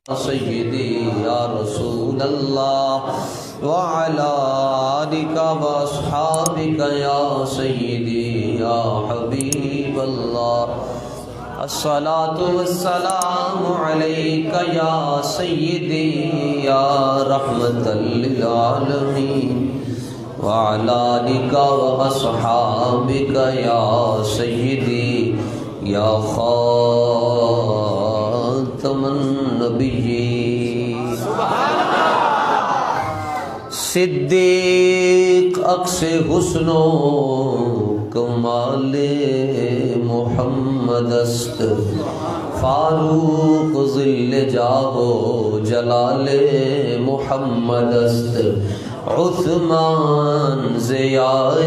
سیدی یا رسول اللہ وعلی آلک واصحابک یا سیدی یا حبیب اللہ الصلاة والسلام علیک یا سیدی یا رحمت للعالمین وعلی آلک واصحابک یا سیدی یا خاتم النبیین صدیق عکس حسن و کمال محمد است فاروق ظل جاہ و جلال محمد است عثمان ضیاء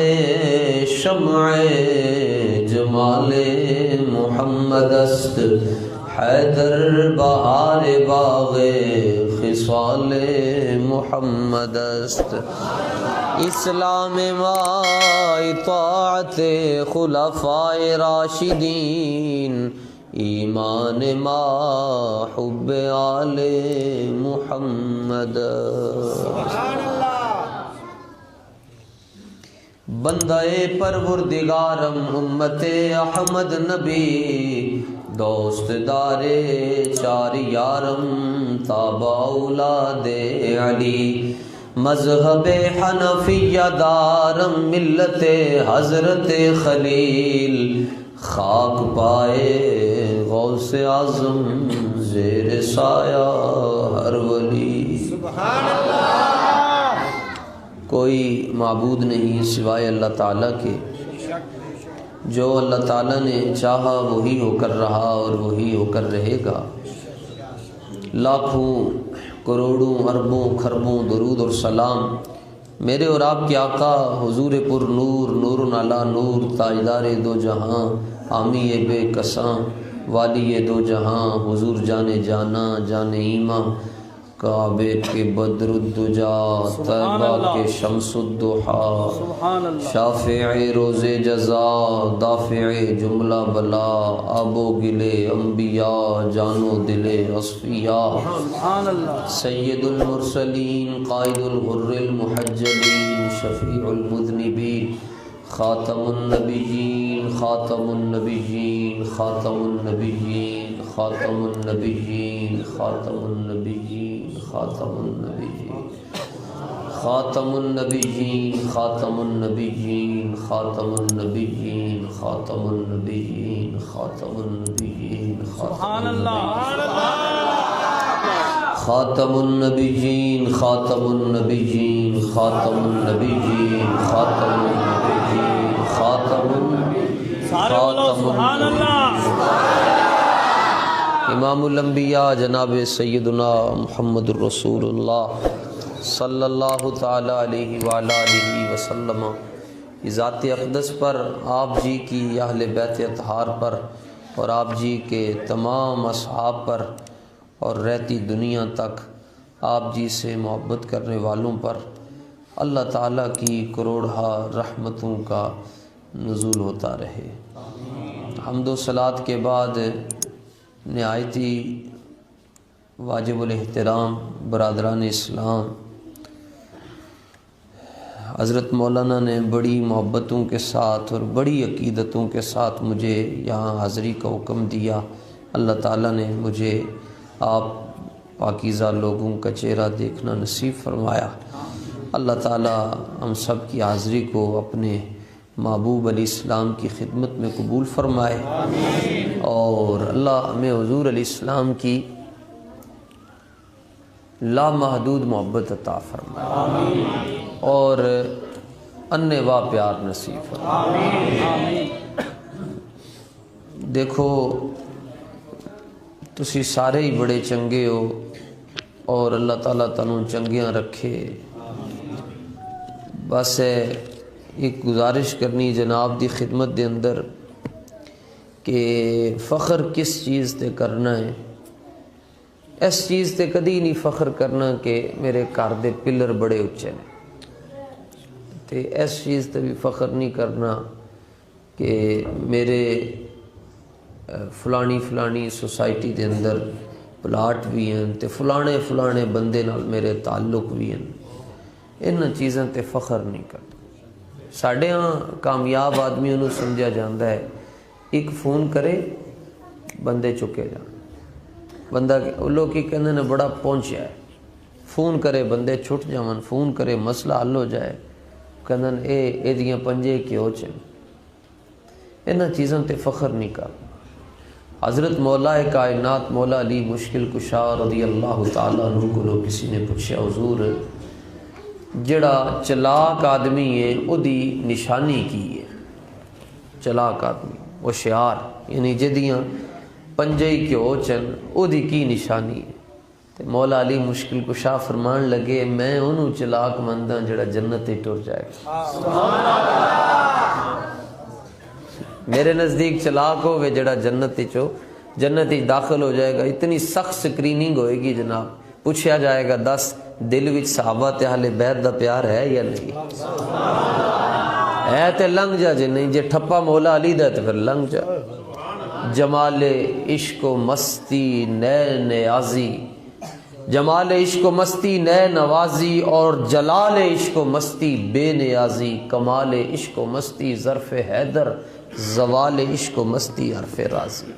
شمع جمال محمد است حیدر بہار باغ خصال محمد است اسلام ما اطاعت خلفاء راشدین ایمان ما حب آل محمد بندہ پروردگارم امت احمد نبی دوست دار چار یارم تابع اولاد علی مذہب حنفیہ دارم ملت حضرت خلیل خاک پائے غوث اعظم زیر سایہ ہر ولی سبحان اللہ کوئی معبود نہیں سوائے اللہ تعالیٰ کے جو اللہ تعالیٰ نے چاہا وہی ہو کر رہا اور وہی ہو کر رہے گا لاکھوں کروڑوں اربوں خربوں درود اور سلام میرے اور آپ کے آقا حضور پر نور نور علی نور تاجدار دو جہاں حامی بے کساں والی دو جہاں حضور جان جانا جان ایمان کعبے کے بدر الدجا طیبہ کے شمس الضحا شافع روز جزا دافع جملہ بلا آب و گلے انبیاء جانو دلے اصفیاء سید المرسلین قائد الغر المحجلین شفیع المذنبین خاتم النبیین خاتم النبیین خاتم النبیین خاتم النبیین خاتم النبیین خاتم النبیین خاتم النبیین خاتم النبیین خاتم النبیین خاتم النبیین خاتم النبیین سبحان اللہ خاتم النبیین خاتم النبیین خاتم النبیین خاتم النبیین خاتم سبحان اللہ امام الانبیاء جناب سیدنا محمد الرسول اللہ صلی اللہ تعالی علیہ وآلہ علیہ وسلم ذات اقدس پر آپ جی کی اہل بیت اطہار پر اور آپ جی کے تمام اصحاب پر اور رہتی دنیا تک آپ جی سے محبت کرنے والوں پر اللہ تعالیٰ کی کروڑہ رحمتوں کا نزول ہوتا رہے حمد و صلات کے بعد نہایتی واجب الاحترام برادران اسلام حضرت مولانا نے بڑی محبتوں کے ساتھ اور بڑی عقیدتوں کے ساتھ مجھے یہاں حاضری کا حکم دیا اللہ تعالیٰ نے مجھے آپ پاکیزہ لوگوں کا چہرہ دیکھنا نصیب فرمایا اللہ تعالیٰ ہم سب کی حاضری کو اپنے محبوب علیہ السلام کی خدمت میں قبول فرمائے اور اللہ ہمیں حضور علیہ السلام کی لامحدود محبت عطا فرمائے اور انوا پیار نصیب فرمائے دیکھو تسی سارے ہی بڑے چنگے ہو اور اللہ تعالیٰ تنوں چنگیاں رکھے بس ایک گزارش کرنی جناب دی خدمت دے اندر کہ فخر کس چیز تے کرنا ہے اس چیز تے کدی نہیں فخر کرنا کہ میرے گھر دے پلر بڑے اچے نے تے اس چیز تے بھی فخر نہیں کرنا کہ میرے فلانی سوسائٹی دے اندر پلاٹ بھی ہیں تے فلانے فلانے بندے نال میرے تعلق بھی ہیں، انہاں چیزاں تے فخر نہیں کرتا۔ ساڈے ہاں کامیاب آدمی انہوں سمجھا جاندہ ہے ایک فون کرے بندے چکے جان، بندہ لوگ کی کہنے نے بڑا پہنچیا ہے، فون کرے بندے چھٹ جاون، فون کرے مسئلہ حل ہو جائے، کہنے اے دیاں پنجے کیوں چن، انہاں چیزاں تے فخر نہیں کرتا۔ حضرت مولا کائنات مولا علی مشکل کشا رضی اللہ تعالیٰ عنہ کو کسی نے پوچھا حضور جڑا چلاک آدمی ہے او دی نشانی کی ہے؟ چلاک آدمی وہ شعار یعنی جدیاں پنجے کیوں چن او دی کی نشانی ہے؟ تے مولا علی مشکل کشا فرمان لگے میں انہوں چلاک منداں جڑا جنت ہی ٹر جائے میرے نزدیک چلاک ہوئے جڑا جنت ہی داخل ہو جائے گا۔ اتنی سخت سکریننگ ہوئے گی جناب، پوچھا جائے گا 10 دل وچ صحابہ تے اہل بیت دا پیار ہے یا نہیں ہے تے لنگ جا، جے نہیں جے ٹھپا مولا علی دا تے پھر لنگ جا۔ جمال عشق و مستی نئے نیازی، جمال عشق و مستی نئے نوازی اور جلال عشق و مستی بے نیازی، کمال عشق و مستی ظرف حیدر زوال عشق و مستی عرف راضی۔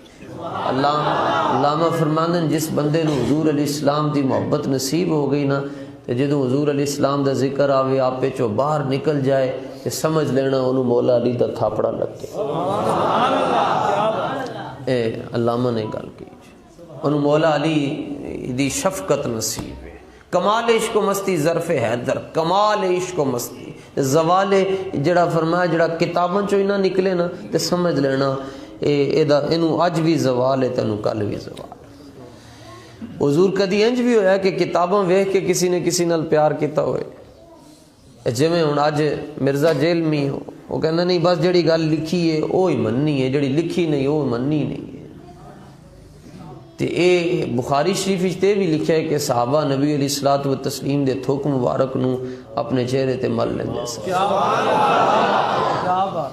علامہ فرماندن جس بندے نو حضور علیہ السلام دی محبت نصیب ہو گئی نا تے جدوں حضور علیہ السلام دا ذکر آوے آپے چو باہر نکل جائے تے سمجھ لینا انہوں مولا علی دا تھاپڑا لگ گیا۔ اے علامہ نے گل کی انہوں مولا علی دی شفقت نصیب ہے۔ کمال عشق و مستی ظرف حیدر، کمال عشق و مستی زوال جڑا فرمایا جڑا کتاباں چوں نہ نکلے نا تے سمجھ لینا انہوں اج بھی زوال ہے تینوں کل بھی زوال۔ حضور کدی انج بھی ہویا کہ کتاباں ویکھ کے کسی نے کسی نال پیار کیتا ہوئے، جویں ہن اج مرزا جیل میں ہو وہ کہنا نہیں بس جڑی گل لکھی ہے وہ ہی مننی ہے، جڑی لکھی نہیں وہ مننی نہیں ہے۔ تے اے بخاری شریف وچ تے بھی لکھیا ہے کہ صحابہ نبی علیہ الصلوۃ والتسلیم دے تھوک مبارک نو اپنے چہرے تے مل لیندے سن۔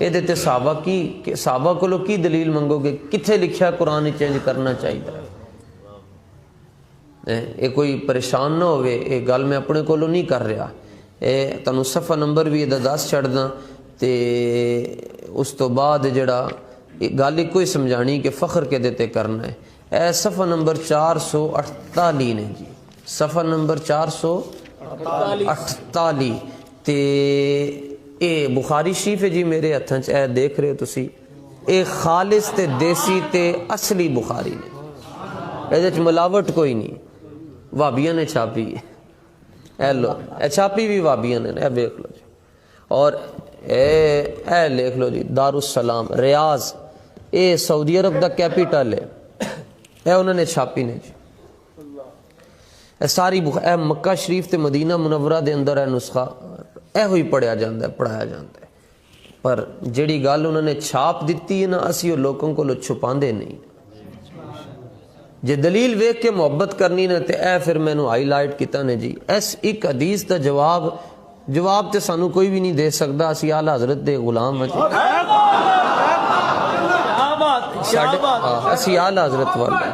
اے تے صحابہ کولو کی دلیل منگو گے؟ کتھے لکھیا قرآن چینج کرنا چاہیے؟ اے کوئی پریشان نہ ہوئے، اے گل میں اپنے کولو نہیں کر رہا، اے تانوں صفحہ نمبر بھی ادا 10 چھڑ داں تے اس تو بعد جڑا گل ایک کوئی سمجھانی کہ فخر کے دیتے کرنا ہے۔ اے صفحہ نمبر 448 نے جی، صفحہ نمبر 448 تے اے بخاری شریف ہے جی میرے ہتھاں چ، اے دیکھ رہے ہو تسی، اے خالص تے دیسی تے اصلی بخاری نے، اے وچ ملاوٹ کوئی نہیں، وہابیاں نے چھاپی ہے، اے لو اے چھاپی بھی وہابیاں نے، اے دیکھ لو جی، اور اے لکھ لو جی دارالسلام ریاض، اے سعودی عرب دا کیپیٹل ہے، اے انہوں نے چھاپی نے جی، اے ساری اے مکہ شریف تے مدینہ منورہ دے اندر اے نسخہ اے ہوئی پڑھایا جاندہ ہے، پر جڑی گل انہوں نے چھاپ دیتی ہے نا اسی وہ لوگوں کو چھپاندے نہیں، جے دلیل ویکھ کے محبت کرنی نا تے اے پھر میں نو ہائی لائٹ کیتا نے جی، اس ایک حدیث دا جواب تے سانو کوئی بھی نہیں دے سکدا، اسی اعلی حضرت دے غلام ہیں اسی اعلی حضرت والے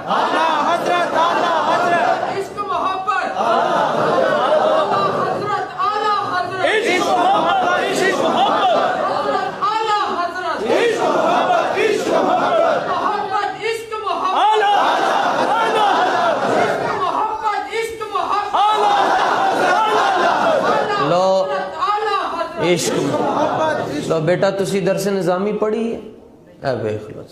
عشق لو بیٹا تسی درس نظامی پڑھی ہے، اے بیخ لو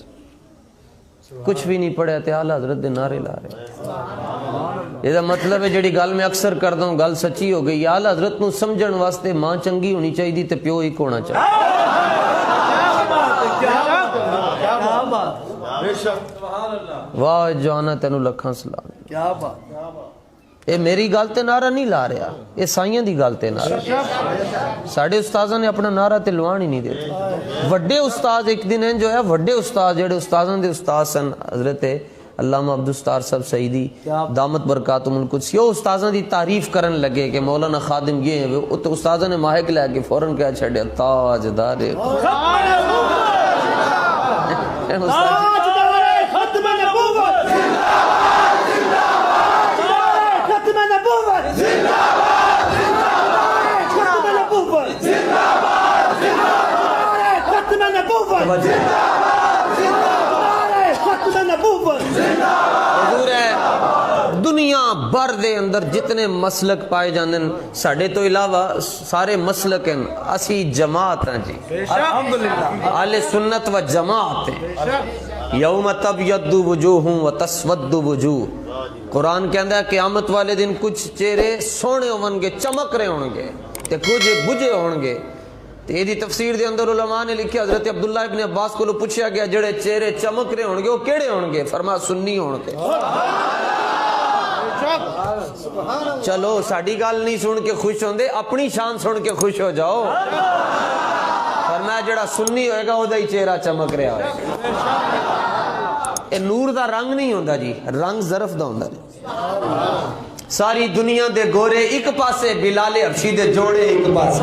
کچھ بھی نہیں پڑھا تے اعلی حضرت دے نعرے لا رہے، یہ مطلب ہے جڑی گل میں اکثر کردا ہوں گل سچی ہو گئی، اعلی حضرت نو سمجھن واسطے ماں چنگی ہونی چاہیے تے پیو ایک ہونا چاہیے۔ واہ جوانا تینوں لکھاں سلام، کیا بات، اے میری گل تے نعرہ نہیں لا رہا، اے سائیاں دی گل تے نعرہ، ساڑھے استاذاں نے اپنا نعرہ تے لوان ہی نہیں دیتے۔ وڈے استاذ ایک دن جو ہے وڈے استاذ جڑے استاذاں دے استاذ سن حضرت علامہ عبدالستار صاحب سعیدی دامت برکاتہم القدس، یہ استاذاں دی تعریف کرن لگے کہ مولانا خادم یہ ہیں، تو استاذاں نے ماہک لے کے فوراں کیا چھڑیا تاجدار توجہ حضور ہے دنیا بھر دے اندر جتنے مسلک پائے جاندے ساڈے تو علاوہ سارے مسلک ہیں، اسی جماعت ہیں جی، الحمدللہ اہل سنت و جماعت ہیں۔ یوم تبیض وجوہ و تسود وجوہ، قرآن کہندا ہے قیامت والے دن کچھ چہرے سونے ہون گے، چمک رہے ہون گے تے کچھ بجھے ہون گے۔ تے دی تفسیر دے اندر علماء نے لکھیا حضرت عبداللہ ابن عباس کو پوچھا گیا جڑے چہرے چمک رہے ہون گے وہ کیڑے ہون گے؟ فرمایا سنی ہون گے۔ چلو ساڈی گل نہیں سن کے خوش ہوندے، اپنی شان سن کے خوش ہو جاؤ۔ فرمایا جڑا سنی ہوئے گا اودہ ہی چہرہ چمک رہا ہوئے گا۔ اے نور دا رنگ نہیں ہوندا جی، رنگ ظرف دا ہوندا جی۔ ساری دنیا دے گورے ایک پاسے، بلال حبشی دے جوڑے ایک پاسے۔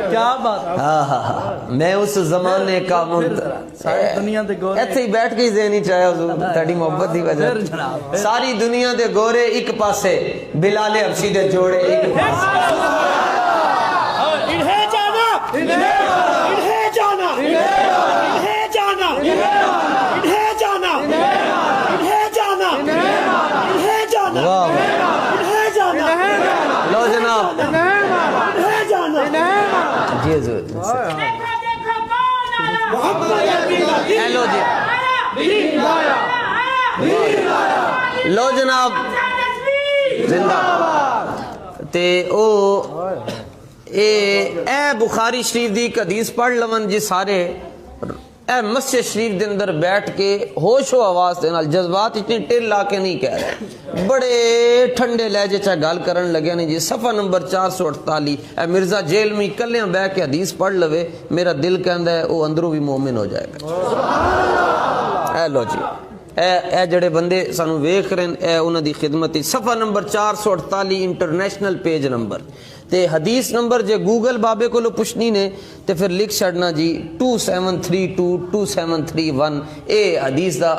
کیا بات میں اس زمانے کا ایتھے ہی بیٹھ کے ہی ذہنی چاہیا حضور تیری محبت دی وجہ ساری دنیا دے گورے ایک پاسے، بلال حبشی دے جوڑے ایک پاسے۔ انہیں جانا انہیں جانا انہیں جانا انہیں جانا انہیں جانا انہیں جانا انہیں جانا۔ لو جناب جی حضور ہیلو جی لو جناب زندہ تے او اے بخاری شریف دی حدیث پڑھ لون جی سارے، اے مسجد شریف دے اندر بیٹھ کے ہوش و آواز دے نال، جذبات اتنی ٹل لا کے نہیں کہہ رہے، بڑے ٹھنڈے لہجے چا گل کرن لگے نہیں جی۔ صفحہ نمبر 448 اے مرزا جیل میں کلیاں بہ کے حدیث پڑھ لوے، میرا دل کہندا ہے وہ اندروں بھی مومن ہو جائے گا۔ اے لو جی اے جڑے بندے سانو ویکھ رہے ہیں، اے انہاں دی خدمت، صفحہ نمبر 448 انٹرنیشنل پیج نمبر تے حدیث نمبر جے گوگل بابے کو پوچھنی نے تے پھر لکھ چھڑنا جی 27322731، اے حدیث دا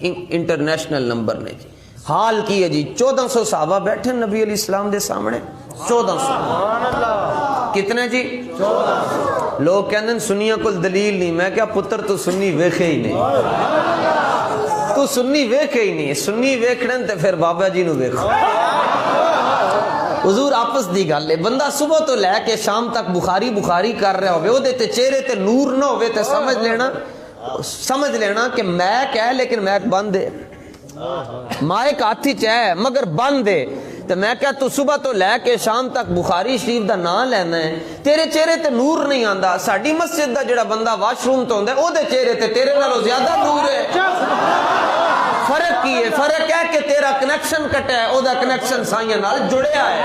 انٹرنیشنل نمبر نے جی۔ حال کی ہے جی 1400 صحابہ بیٹھے نبی علیہ السلام دے سامنے، 1400 کتنے جی 1400۔ لوگ کہندے سنیاں کول دلیل نہیں، میں کیا پتر تو سنی ویکھے ہی نہیں، تو سنی ویکھے ہی نہیں، سنی ویکھن تے پھر بابا جی نو ویکھو۔ حضور آپس دی گل ہے، بندہ صبح تو لے کے شام تک بخاری کر رہا ہوئے، وہ دیتے چہرے تے نور نہ ہوئے تے سمجھ لینا کہ میک ہے لیکن میک بند ہے، مائک ہاتھی چاہے مگر بند ہے۔ تو میں کہا تو صبح تو لے کے شام تک بخاری شریف دا نام لینا ہے، تیرے چہرے تے نور نہیں آندا۔ ساڈی مسجد دا جڑا بندہ واش روم تو ہوندا ہے او دے چہرے تے تیرے نالوں زیادہ نور ہے۔ فرق کی ہے؟ فرق ہے کہ تیرا کنیکشن کٹا ہے، او دا کنیکشن سائیاں نال جڑیا ہے۔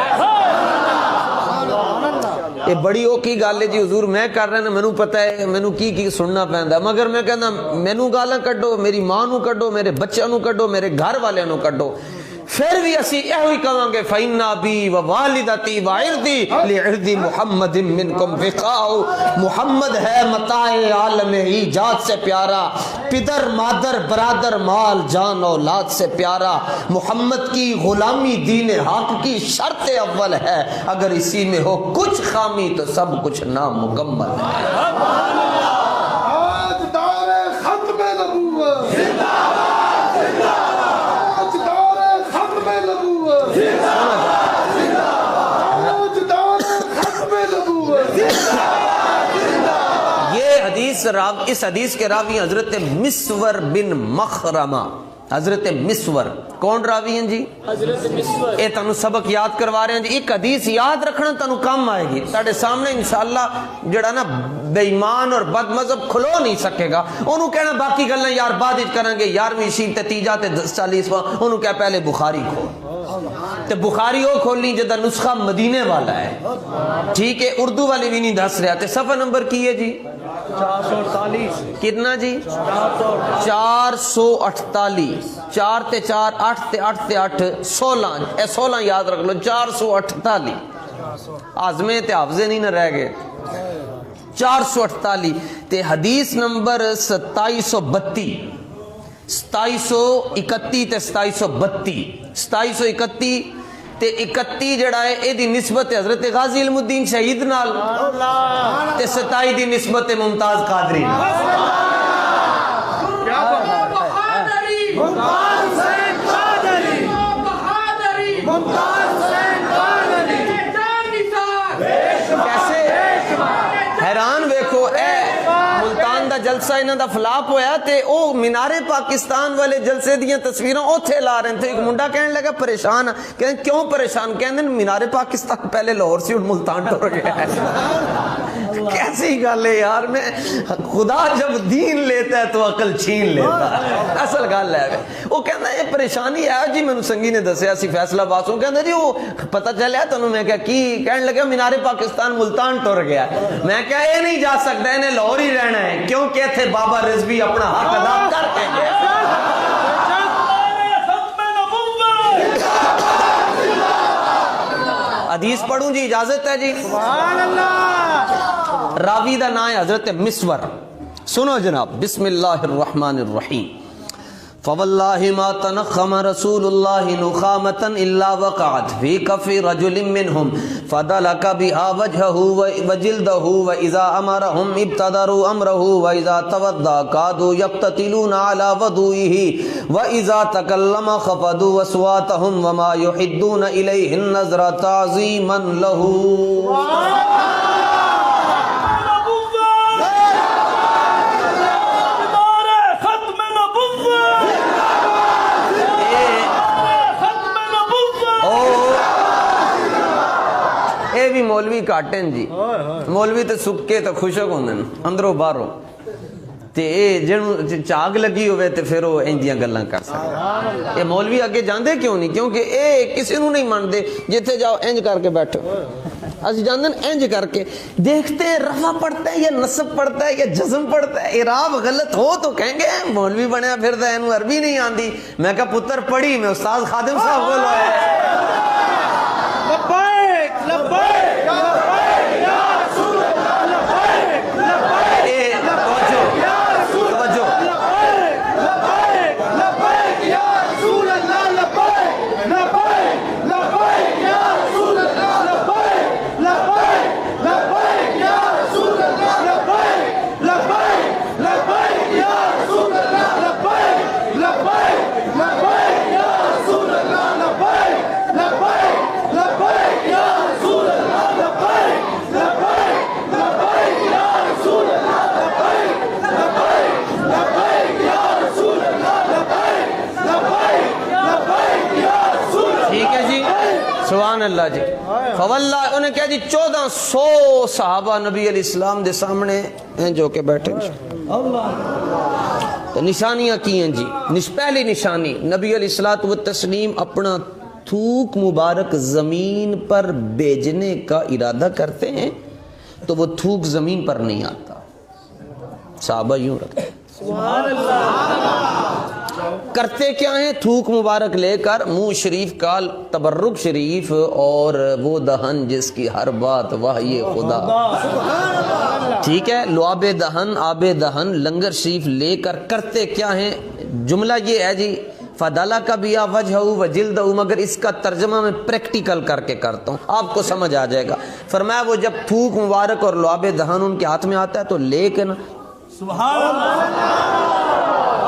یہ بڑی اوکھی گل ہے جی حضور، میں کر رہا نا، مینوں پتہ ہے مینوں کی سننا پیندا، مگر میں کہنا مینوں گالاں کڈو، میری ماں نو کڈو، میرے بچیاں نو کڈو، میرے گھر والے نو کڈو، پھر بھی اسی یہ ہی کہاں گے فَإِنَّ أَبِي وَوَالِدَتِي وَعِرْضِي لِعِرْضِ مُحَمَّدٍ مِّنْكُمْ فِقَاءُ۔ محمد ہے متاع عالم ایجاد سے پیارا، پدر مادر برادر مال جان اولاد سے پیارا، محمد کی غلامی دین حق کی شرط اول ہے، اگر اسی میں ہو کچھ خامی تو سب کچھ نامکمل ہے۔ آج دور ختم نبوت زندہ باد، زندہ باد، آج دور ختم نبوت زندہ باد، زندہ باد، آج دور ختم نبوت زندہ باد، زندہ باد۔ یہ اس حدیث کے راوی حضرت مسور بن مخرمہ، حضرت مسور کون راوی ہیں جی؟ حضرت مسور۔ اے تانوں سبق یاد کروا رہے ہیں جی، ایک حدیث یاد رکھنا تانوں کام آئے گی، تاڑے سامنے انشاءاللہ جڑا نا بے ایمان اور بد مذہب کھلو نہیں سکے گا، انہوں کہنا باقی گلیں یار بعد وچ کریں گے، 11ویں شریف تے تیجا تے 40واں، انہوں کہا پہلے بخاری کھول، تے بخاری وہ کھولنی جدا نسخہ مدینے والا ہے، ٹھیک ہے، اردو والی بھی نہیں دس رہا۔ تے صفحہ نمبر کی ہے جی 448 کتنا جی 448، 4 تے 4 8 تے 8 تے 8 16، اے 16 یاد رکھ لو، 448 آزمے تے حافظے نہیں نہ رہ گئے، 448 تے حدیث نمبر 2732، 2731 تے 2732، 2731 تے 31 جڑا ہے اے دی نسبت حضرت غازی علم الدین شہید نال تے 27 دی نسبت ممتاز قادری نال حیران ویکھو اے ملتان دا جلسہ انہاں دا فلاپ ہویا تے او مینار پاکستان والے جلسے دیاں تصویراں اوتھے لا رہے تھے. ایک منڈا کہنے لگا پریشان کہنے کیوں پریشان کہنے مینار پاکستان پہلے لاہور سے ملتان ٹر گیا ہے. کیسی گل ہے یار, میں خدا جب دین لیتا ہے تو عقل چھین لیتا ہے, اصل گل ہے. وہ کہنا یہ پریشانی ہے جی, مینوں سنگی نے دسیا سی فیصلہ آباد سے, کہنا جی وہ پتہ چلیا تانوں, میں کہا کی, کہنے لگا مینار پاکستان ملتان ٹر گیا. میں کہا یہ نہیں جا سکتا, انہیں لاہور ہی رہنا ہے کیونکہ تھے بابا رضوی اپنا حق ادا کر کے گئے. حدیث پڑھوں جی, اجازت ہے جی. سبحان اللہ. راوی دا نام ہے حضرت مسور. سنو جناب, بسم اللہ الرحمن الرحیم. فواللہ ما تنخم رسول اللہ نخامتا الا وقعت فی کف رجل منہم فدلک بها وجهه وجلده واذا امرهم ابتدروا امره واذا توضا كادوا يقتتلون على وضوئه واذا تكلم خفضوا اصواتهم وما يحدون الیہ النظر تعظیما له. بھی مولوی کاٹن جی, مولوی تے سکے تے خوشک ہوندے اندروں باہروں, تے جنوں چاگ لگی ہوئے تے پھر وہ انجیاں گلاں کر سکتے. یہ مولوی اگے جاندے کیوں نہیں, کیونکہ اے کسی نوں نہیں مانتے. جتھے جاؤ انج کر کے بیٹھو, اسی جاندے انج کر کے دیکھتے ہیں رفع پڑھتا ہے یا نصب پڑھتا ہے یا جزم پڑھتا ہے. اعراب غلط ہو تو کہیں گے مولوی بنیا پھردا ہے, اینوں عربی نہیں آندی. میں کہا پتر پڑھی, میں استاد خادم صاحب کو لائے. لبیک لبیک لبیک یا رسول اللہ, لبیک لبیک لبیک یا رسول اللہ, لبیک لبیک یا رسول اللہ, لبیک لبیک لبیک یا رسول اللہ, لبیک لبیک لبیک یا رسول اللہ, لبیک لبیک لبیک یا رسول اللہ, لبیک لبیک لبیک یا رسول اللہ, لبیک لبیک لبیک یا رسول اللہ, لبیک لبیک لبیک یا رسول اللہ, لبیک لبیک لبیک یا رسول اللہ, لبیک لبیک لبیک یا رسول اللہ. ٹھیک ہے جی, سبحان اللہ جی. فواللہ انہیں کہا جی 1400 صحابہ نبی علیہ السلام دے سامنے ہیں جو کہ بیٹھے تو نشانیاں کی ہیں جی. پہلی نشانی, نبی علیہ الصلوۃ والتسلیم اپنا تھوک مبارک زمین پر بھیجنے کا ارادہ کرتے ہیں تو وہ تھوک زمین پر نہیں آتا, صحابہ یوں رکھتے ہیں. سبحان اللہ. کرتے کیا ہیں, تھوک مبارک لے کر منہ شریف کا تبرک شریف اور وہ دہن جس کی ہر بات وحی خدا. ٹھیک ہے, لعاب دہن آب دہن لنگر شریف لے کر کرتے کیا ہیں. جملہ یہ ہے جی فدالا کا بیا وجہ وجلد, مگر اس کا ترجمہ میں پریکٹیکل کر کے کرتا ہوں, آپ کو سمجھ آ جائے گا. فرمایا وہ جب تھوک مبارک اور لعاب دہن ان کے ہاتھ میں آتا ہے تو لے کے نا سبحان اللہ,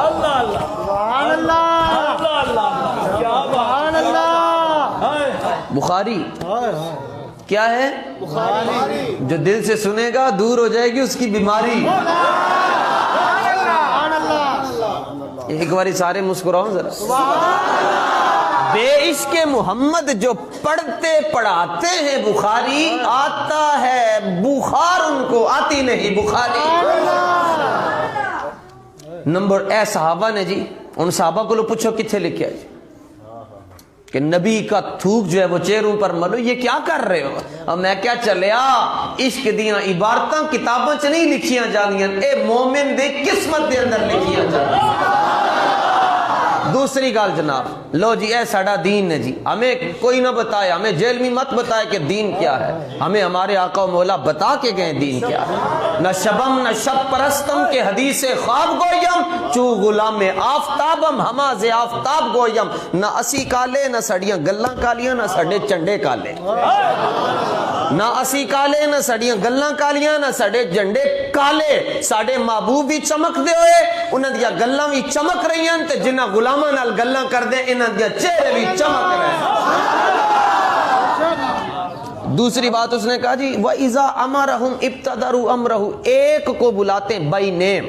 اللہ اللہ, سبحان اللہ, کیا سبحان اللہ. بخاری کیا ہے, جو دل سے سنے گا دور ہو جائے گی اس کی بیماری. ایک باری سارے مسکراؤ ذرا. بے عشق محمد جو پڑھتے پڑھاتے ہیں بخاری, آتا ہے بخار ان کو, آتی نہیں بخاری. نمبر اے صحابہ نے جی, ان صحابہ کو لو پوچھو کتنے لکھیا جی کہ نبی کا تھوک جو ہے وہ چہروں پر ملو, یہ کیا کر رہے ہو. اب میں کیا چلیا, عشق دیاں عبارتاں کتاباں چ نہیں لکھیاں جانیاں, اے مومن دے قسمت دے اندر لکھیاں جانیاں. دوسری گال جناب, لو جی اے ساڑا دین ہے جی, ہمیں کوئی نہ بتائے, ہمیں جیل میں مت بتائے کہ دین کیا ہے, ہمیں ہمارے آقا و مولا بتا کے گئے دین کیا ہے. نہ شبم نہ شب پرستم کے حدیث خواب گویم, چو غلام آفتابم ہما ز آفتاب گویم. نہ اسی کالے نہ سڑیاں گلاں کالیاں نہ سڑے چنڈے کالے, نہ اسی کالے نہ سڑیاں گلاں کالیاں نہ سڑے جنڈے کالے. ساڑے محبوب بھی چمک دے ہوئے, انہاں دیا گلاں بھی چمک رہی ہیں, تے جنہ غلاماں نال گلاں کر دے انہاں دیا چہرے بھی چمک رہے ہیں. دوسری بات اس نے کہا جی وَإِذَا أَمَرَهُمْ ابْتَدَرُوا أَمْرَهُ, ایک کو بلاتے ہیں بائی نیم,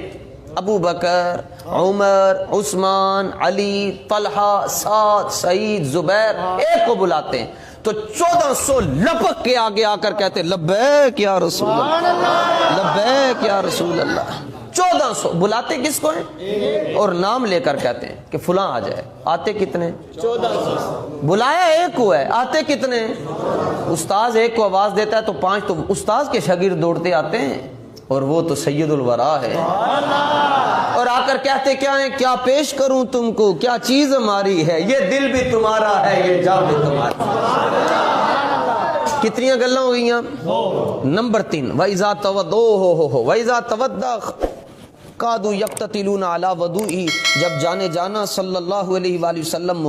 ابو بکر, عمر, عثمان, علی, طلحہ, سعد, سعید, زبیر, ایک کو بلاتے ہیں تو 1400 لپک کے آگے آ کر کہتے لبیک یا رسول اللہ, لبیک یا رسول اللہ. 1400 بلاتے کس کو ہیں اور نام لے کر کہتے ہیں کہ فلاں آ جائے. آتے کتنے؟ 1400. بلایا ایک کو ہے, آتے کتنے؟ استاذ ایک کو آواز دیتا ہے تو 5 تو استاذ کے شاگرد دوڑتے آتے ہیں, اور وہ تو سید الورا ہے, اور آ کر کہتے کیا ہیں, کیا پیش کروں تم کو, کیا چیز ہماری ہے, یہ دل بھی تمہارا ہے, یہ جان بھی تمہارا. کتنی گلاں ہو گئی ہیں؟ نمبر 3 وَإِذَا تَوَدَّوْا وَإِذَا تَوَدَّا قَادُوا يَقْتَتِلُونَ عَلَى وَضُوئِهِ, جب جانے جانا صلی اللہ علیہ وآلہ وسلم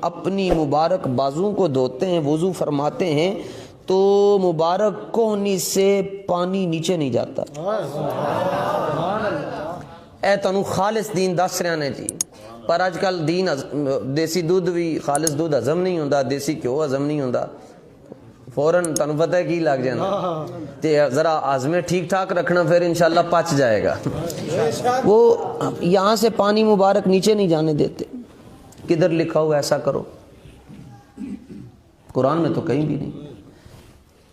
اپنی مبارک بازوں کو دھوتے ہیں, وضو فرماتے ہیں, تو مبارک کوہنی سے پانی نیچے نہیں جاتا. اے تنو خالص دین دس رہے ہیں جی, پر آج کل دین دیسی دودھ بھی خالص دودھ ہضم نہیں ہوندا, دیسی گھیو ہضم نہیں ہوندا, فوراً تنو پتہ ہے کی لگ جانا, تے ذرا ہضمے ٹھیک ٹھاک رکھنا, پھر انشاءاللہ پچ جائے گا. وہ یہاں سے پانی مبارک نیچے نہیں جانے دیتے. کدھر لکھا ہوا ایسا کرو؟ قرآن میں تو کہیں بھی نہیں.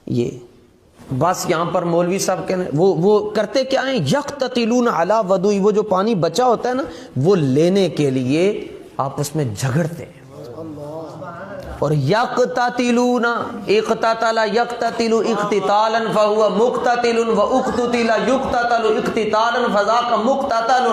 یہ بس یہاں پر مولوی صاحب کہنے وہ کرتے کیا ہیں, یقتتلون علی وضوئی, وہ جو پانی بچا ہوتا ہے نا وہ لینے کے لیے آپس میں جھگڑتے ہیں. اور یقتتلون, اقتتل یقتتل اقتتالا فهو مقتتل واقتتل يقتتل اقتتالا فذاك مقتتل.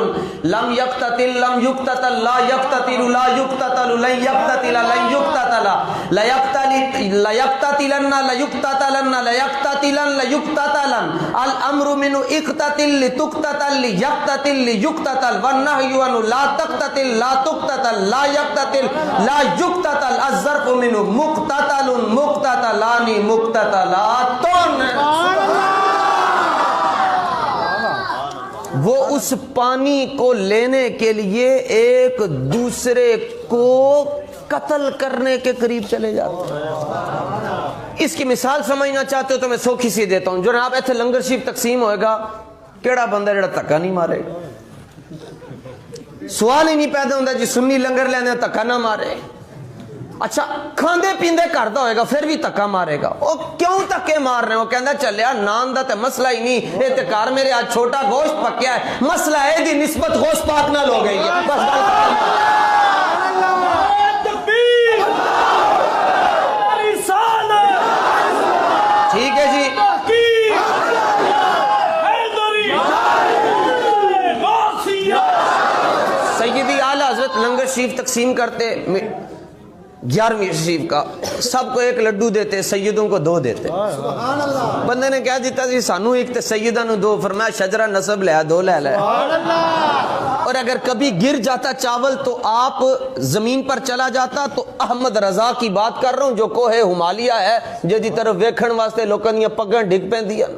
لم يقتتل لم يقتتل لا يقتتل لا يقتتل لن يقتتل لن يقتتل لا يقتتلن لا يقتتلن لا يقتتلن لا يقتتلن. الامر من اقتتل لتقتتل يقتتل يقتتل, والنهي عن لا تقتتل لا تقتتل لا يقتتل لا يقتتل. الظرف منه مقتتل مقتتلان مقتتلاتن. وہ اس پانی کو لینے کے لیے ایک دوسرے کو قتل کرنے کے قریب چلے جاتے ہیں. اس کی مثال سمجھنا چاہتے ہو تو میں سوکھی سی دیتا ہوں. جناب ایتھے لنگر شریف تقسیم ہوئے گا, کیڑا بندہ جڑا دھکا نہیں مارے گا؟ سوال ہی نہیں پیدا ہوتا جی سنی لنگر لینے دھکا نہ مارے. اچھا کھاندے پیندے کرتا ہوئے گا پھر بھی تکا مارے گا. وہ کیوں تکے مار رہے ہیں؟ وہ کہندا چلیا نان دا تے مسئلہ ہی نہیں, اے تے کار میرے آج چھوٹا گوشت پکیا ہے, مسئلہ ہے دی نسبت گوشت پاک نال ہو گئی ہے. بس ٹھیک ہے جی. سیدی اعلی حضرت لنگر شریف تقسیم کرتے 11ویں شریف کا, سب کو ایک لڈو دیتے, سیدوں کو 2 دیتے. بندے نے کہا دیتا جی سانو ایک تے سیدہ نو 2, فرمایا شجرہ نسب لیا 2 لے لے. اور اگر کبھی گر جاتا چاول تو آپ زمین پر چلا جاتا تو احمد رضا کی بات کر رہا ہوں جو کوہ ہمالیہ ہے, جدی طرف ویکھن واسطے لوکاں دیاں پگاں ڈگ پیندیاں,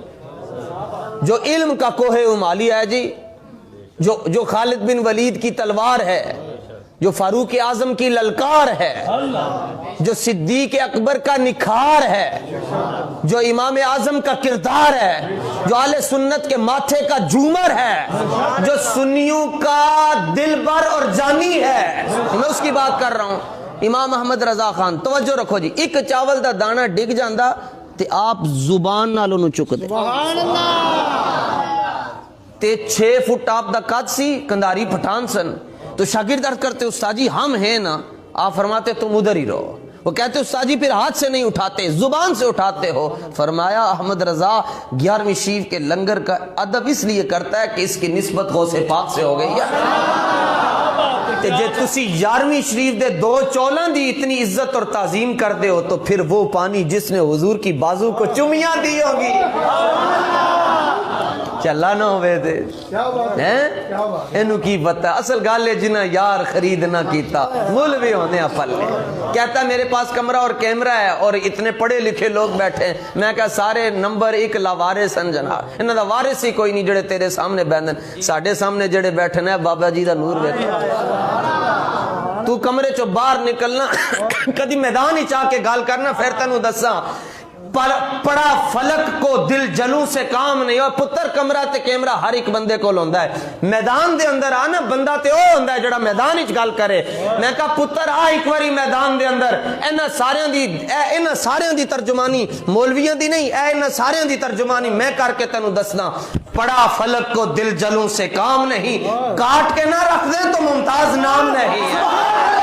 جو علم کا کوہ ہمالیہ ہے جی, جو خالد بن ولید کی تلوار ہے, جو فاروق اعظم کی للکار ہے, جو صدیق اکبر کا نکھار ہے, جو امام اعظم کا کردار ہے, جو اہل سنت کے ماتھے کا جھومر ہے, جو سنیوں کا دل بر اور جانی ہے, میں اس کی بات کر رہا ہوں. امام احمد رضا خان, توجہ رکھو جی, ایک چاول دا دانہ ڈگ جاندہ تے آپ زبان نالوں نو چک دے. تے 6 فٹ آپ دا قد سی, کنداری پٹھان سن, تو شاگرد عرض کرتے استاد جی ہم ہیں نا, آپ فرماتے تم ادھر ہی رہو. وہ کہتے استاد جی پھر ہاتھ سے نہیں اٹھاتے, زبان سے اٹھاتے ہو. فرمایا احمد رضا 11ویں شریف کے لنگر کا ادب اس لیے کرتا ہے کہ اس کی نسبت غوث پاک سے ہو گئی ہے. تے جے تسی 11ویں شریف دے 2 چولاں دی اتنی عزت اور تعظیم کر دے ہو تو پھر وہ پانی جس نے حضور کی بازو کو چمیاں دی ہوگی چلا نہ ہوئے دے اینو کی پتا اصل گل ہے جنہ یار خرید نہ کیتا مول بھی ہونے پل کہتا میرے پاس کمرہ اور کیمرہ ہے اور اتنے پڑھے لکھے لوگ بیٹھے ہیں میں کہا سارے نمبر 1 لاوارث ہیں جناب انہاں دا وارث ہی کوئی نہیں جڑے تیرے سامنے بیٹھن ساڈے سامنے جڑے بیٹھے ہیں بابا جی دا نور ویکھ تو کمرے چو باہر نکلنا کدی میدان ہی چاہ کے گال کرنا پھر تینوں دساں پڑا فلک کو دل جلوں سے کام نہیں اور پتر کمرہ تے کیمرہ ہر ایک بندے کو لوندا ہے میدان دے اندر آنا بندہ تے او ہوندا ہے جڑا میدان وچ گل کرے میں کہا پتر آ ایک واری میدان دے اندر انہاں ساریاں دی ترجمانی مولویاں دی نہیں انہاں ساریاں دی ترجمانی میں کر کے تینوں دسنا پڑا فلک کو دل جلوں سے کام نہیں کاٹ کے نہ رکھ دیں تو ممتاز نام نہیں ہے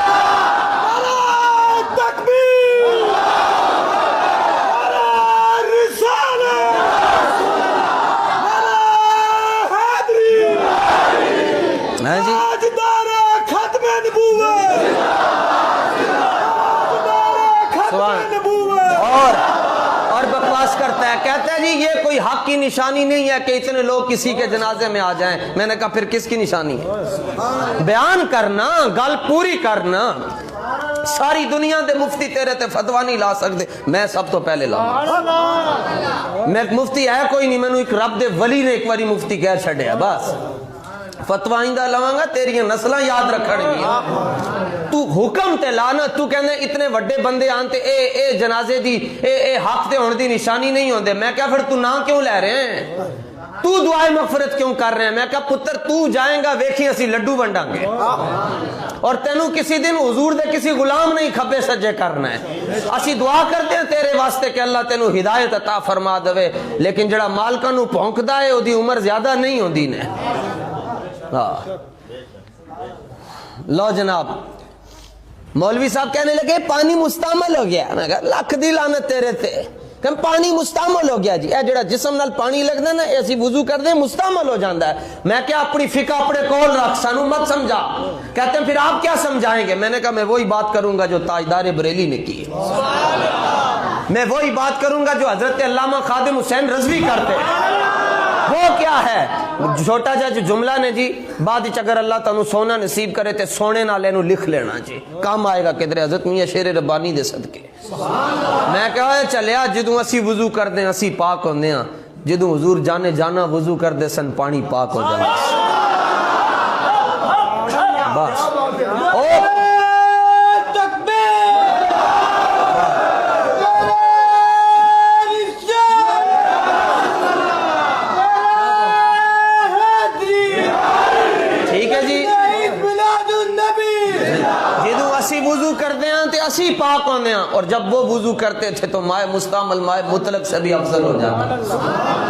اور بکواس کرتا ہے کہتا ہے جی یہ کوئی حق کی نشانی نہیں ہے کہ اتنے لوگ کسی کے جنازے میں آ جائیں میں نے کہا پھر کس کی نشانی ہے بیان کرنا گل پوری کرنا ساری دنیا دے مفتی تیرے تے فتویٰ نہیں لا سکتے میں سب تو پہلے لاؤں میں مفتی ہے کوئی نہیں میں نے ایک رب دے ولی نے ایک باری مفتی کہہ چھڑیا بس فتویٰ آئندہ لواں گا تیری نسلاں یاد رکھن گی تو حکم تے لانا تو کہنے اتنے وڈے بندے آنتے اے جنازے دی اے حق تے ہونے دی نشانی نہیں ہوندے میں کہا پھر تو نہ کیوں لے رہے ہیں تو دعائے مغفرت کیوں کر رہے ہیں میں کہا پتر تو جائیں گا ویکھی اسی لڈو بنڈاں گے اور تینوں کسی دن حضور دے کسی غلام نہیں کھبے سجے کرنا ہے اسی دعا کرتے ہیں تیرے واسطے کہ اللہ تینوں ہدایت عطا فرما دے لیکن جڑا مالکاں نو پھونکدا ہے او دی عمر زیادہ نہیں ہوندی نے لو جناب مولوی صاحب کہنے لگے پانی مستعمل ہو گیا میں کہا لاکھ دی لعنت تیرے تے کہ پانی مستعمل ہو گیا جی اے جڑا جسم نال پانی لگدا نا ایسی وضو کر دے مستعمل ہو جاندا ہے میں کیا اپنی فقہ اپنے کول رکھ سانو مت سمجھا کہتے ہیں پھر آپ کیا سمجھائیں گے میں نے کہا میں وہی بات کروں گا جو تاجدار بریلی نے کی میں وہی بات کروں گا جو حضرت علامہ خادم حسین رضوی کرتے وہ کیا ہے چھوٹا جا جو جملہ نے جی بعد اگر اللہ تعالیٰ سونا نصیب کرے تے سونے نالے نو لکھ لینا جی کام آئے گا کدھر حضرت میاں شیر ربانی دے صدقے میں کہا چلیا جدوں اسی وضو کر دیں اسی پاک ہوندے ہاں جدوں حضور جانے جانا وضو کر دے سن پانی پاک ہو جانا بس وضو کرتے ہیں تے اسی پاک ہونے ہیں اور جب وہ وضو کرتے تھے تو مائے مستعمل مائے مطلق سے بھی افضل ہو جاتا